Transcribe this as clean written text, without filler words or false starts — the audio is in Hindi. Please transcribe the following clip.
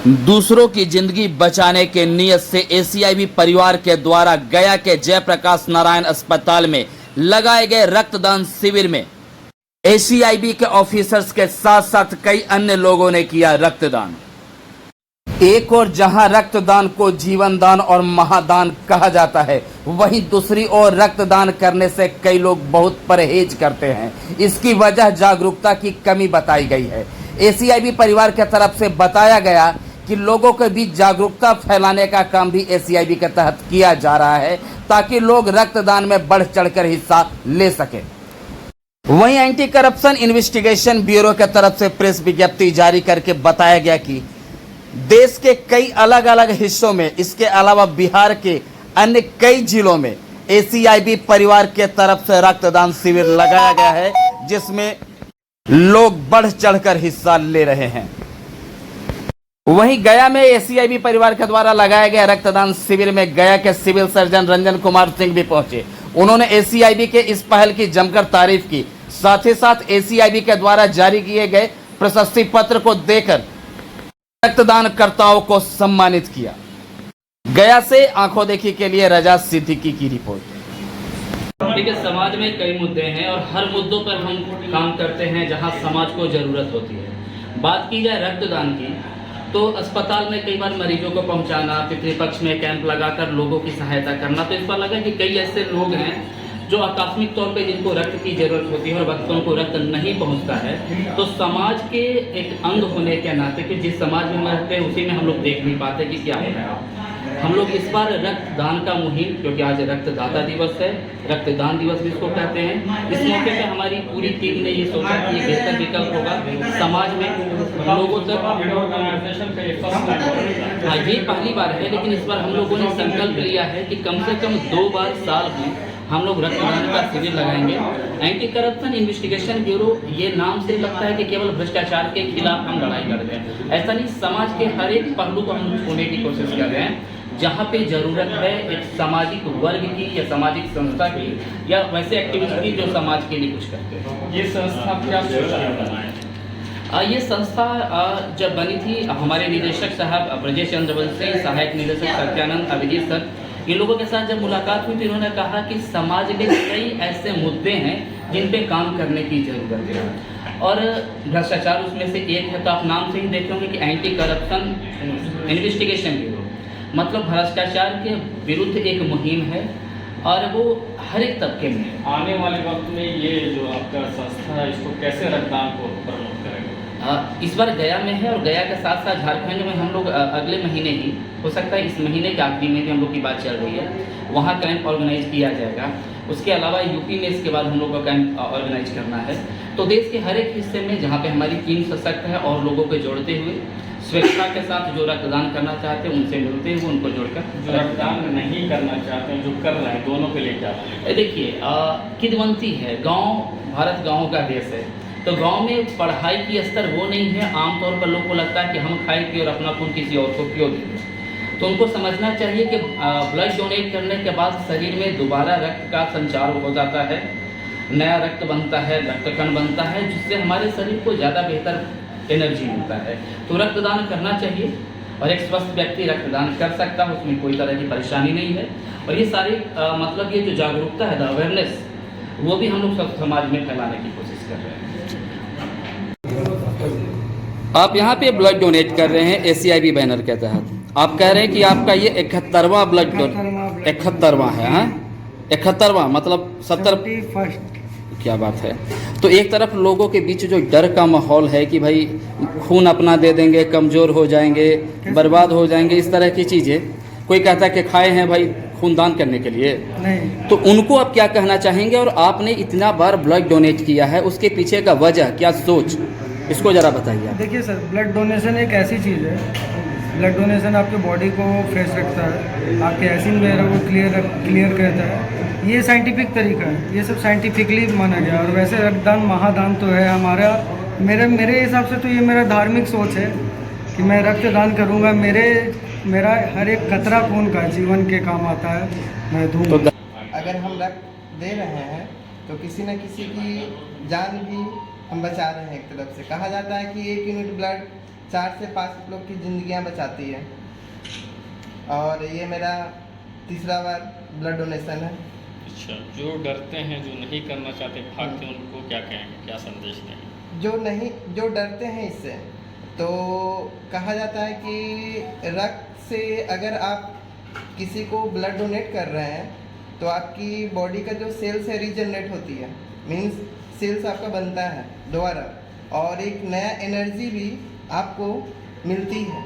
दूसरों की जिंदगी बचाने के नियत से एसीआईबी परिवार के द्वारा गया के जयप्रकाश नारायण अस्पताल में लगाए गए रक्तदान शिविर में एसीआईबी के ऑफिसर्स के साथ साथ कई अन्य लोगों ने किया रक्तदान। एक और जहां रक्तदान को जीवन दान और महादान कहा जाता है, वहीं दूसरी ओर रक्तदान करने से कई लोग बहुत परहेज करते हैं। इसकी वजह जागरूकता की कमी बताई गई है। एसीआईबी परिवार की तरफ से बताया गया कि लोगों के बीच जागरूकता फैलाने का काम भी एसीआईबी के तहत किया जा रहा है, ताकि लोग रक्तदान में बढ़ चढ़कर हिस्सा ले सकें। वहीं एंटी करप्शन इन्वेस्टिगेशन ब्यूरो की तरफ से प्रेस विज्ञप्ति जारी करके बताया गया कि देश के कई अलग अलग हिस्सों में, इसके अलावा बिहार के अन्य कई जिलों में एसीआईबी परिवार के तरफ से रक्तदान शिविर लगाया गया है, जिसमें लोग बढ़ चढ़कर हिस्सा ले रहे हैं। वहीं गया में एसीआईबी परिवार के द्वारा लगाए गए रक्तदान शिविर में गया के सिविल सर्जन रंजन कुमार सिंह भी पहुंचे। उन्होंने एसीआईबी के इस पहल की जमकर तारीफ की। साथ ही साथ एसीआईबी के द्वारा जारी किए गए प्रशस्ति पत्र को देकर रक्तदानकर्ताओं को सम्मानित किया। गया से आंखों देखी के लिए रजा सिद्दीकी की रिपोर्ट। देखिए, समाज में कई मुद्दे हैं और हर मुद्दों पर हम काम करते हैं जहां समाज को ज़रूरत होती है। बात की जाए रक्तदान की, तो अस्पताल में कई बार मरीजों को पहुंचाना, पितृपक्ष में कैंप लगाकर लोगों की सहायता करना, तो इस पर लगा कि कई ऐसे लोग हैं जो आकस्मिक तौर पे जिनको रक्त की जरूरत होती है और वक्त उनको रक्त नहीं पहुंचता है। तो समाज के एक अंग होने के नाते कि जिस समाज में हम रहते हैं उसी में हम लोग देख नहीं पाते कि क्या हो रहा है। हम लोग इस बार रक्तदान का मुहिम, क्योंकि आज रक्तदाता दिवस है, रक्तदान दिवस भी इसको कहते हैं, इस मौके पे हमारी पूरी टीम ने ये सोचा कि ये बेहतर विकल्प होगा समाज में लोगों तक। हाँ, ये पहली बार है, लेकिन इस बार हम लोगों ने संकल्प लिया है कि कम से कम 2 बार साल में हम लोग रक्तदान का शिविर लगाएंगे। एंटी करप्शन इन्वेस्टिगेशन ब्यूरो, ये नाम से लगता है कि केवल भ्रष्टाचार के खिलाफ हम लड़ाई कर रहे हैं। ऐसा नहीं, समाज के हर एक पहलू को हम छूने की कोशिश कर रहे हैं। जहाँ पे जरूरत है एक सामाजिक वर्ग की या सामाजिक संस्था की या वैसे एक्टिविस्ट की जो समाज के लिए कुछ करते हैं। ये संस्था क्या सोचा? ये संस्था जब बनी थी, हमारे निदेशक साहब ब्रजेश चंद्र वंशी, सहायक निदेशक सत्यानंद, अभिजीत सर, इन लोगों के साथ जब मुलाकात हुई तो इन्होंने कहा कि समाज में कई ऐसे मुद्दे हैं जिन पे काम करने की ज़रूरत है और भ्रष्टाचार उसमें से एक है। तो आप नाम से ही देख होंगे कि एंटी करप्शन इन्वेस्टिगेशन ब्यूरो, मतलब भ्रष्टाचार के विरुद्ध एक मुहिम है और वो हर एक तबके में। आने वाले वक्त में ये जो आपका संस्था है, इसको कैसे रक्तदान को प्रमोट करेगा? इस बार गया में है और गया के साथ साथ झारखंड में हम लोग अगले महीने ही, हो सकता है इस महीने के आखिरी में भी हम लोग की बात चल रही है, वहाँ कैंप ऑर्गेनाइज किया जाएगा। उसके अलावा यूपी में इसके बाद हम लोग का कैंप ऑर्गेनाइज करना है। तो देश के हर एक हिस्से में जहाँ पे हमारी टीम सशक्त है और लोगों को जोड़ते हुए स्वेच्छा के साथ जो रक्तदान करना चाहते हैं उनसे मिलते हुए उनको जोड़कर, जो रक्तदान नहीं करना चाहते हैं, जो कर रहे हैं, दोनों के लिए क्या? देखिए, किदवंती है, गाँव भारत गाँव का देश है, तो गांव में पढ़ाई की स्तर वो नहीं है। आमतौर पर लोगों को लगता है कि हम खाए पिए और अपना खून किसी और को क्यों दें। तो उनको समझना चाहिए कि ब्लड डोनेट करने के बाद शरीर में दोबारा रक्त का संचार हो जाता है, नया रक्त बनता है, रक्तकण बनता है, जिससे हमारे शरीर को ज़्यादा बेहतर एनर्जी मिलता है। तो रक्तदान करना चाहिए और एक स्वस्थ व्यक्ति रक्तदान कर सकता है, उसमें कोई तरह की परेशानी नहीं है। और ये सारी मतलब ये जो जागरूकता है, अवेयरनेस, वो भी हम लोग सब समाज में फैलाने की कोशिश कर रहे हैं। आप यहाँ पे ब्लड डोनेट कर रहे हैं एसीआईबी बैनर के तहत। आप कह रहे हैं कि आपका ये 71वां ब्लड डोनेट, 71वां है। हाँ, 71वां मतलब 70। क्या बात है। तो एक तरफ लोगों के बीच जो डर का माहौल है कि भाई खून अपना दे देंगे, कमज़ोर हो जाएंगे, बर्बाद हो जाएंगे, इस तरह की चीज़ें, कोई कहता है कि खाए हैं भाई खूनदान करने के लिए नहीं, तो उनको आप क्या कहना चाहेंगे? और आपने इतना बार ब्लड डोनेट किया है, उसके पीछे का वजह क्या, सोच, इसको ज़रा बताइए। देखिए सर, ब्लड डोनेशन एक ऐसी चीज़ है, ब्लड डोनेशन आपके बॉडी को फ्रेश रखता है, आपके एसिड वगैरह को क्लियर करता है। ये साइंटिफिक तरीका है, ये सब साइंटिफिकली माना गया। और वैसे रक्तदान महादान तो है हमारा, मेरे हिसाब से तो ये मेरा धार्मिक सोच है कि मैं रक्तदान करूँगा। मेरा हर एक कतरा खून का जीवन के काम आता है, मैं दूँगा। अगर हम रक्त दे रहे हैं तो किसी न किसी की जान भी हम बचा रहे हैं। एक तरफ से कहा जाता है कि 1 यूनिट ब्लड 4 से 5 लोग की ज़िंदगियां बचाती है। और ये मेरा तीसरा बार ब्लड डोनेशन है। अच्छा, जो डरते हैं, जो नहीं करना चाहते, भागते हैं, उनको क्या कहेंगे, क्या संदेश देंगे? जो डरते हैं इससे, तो कहा जाता है कि रक्त से अगर आप किसी को ब्लड डोनेट कर रहे हैं तो आपकी बॉडी का जो सेल्स है रीजनरेट होती है, मींस सेल्स आपका बनता है दोबारा, और एक नया एनर्जी भी आपको मिलती है।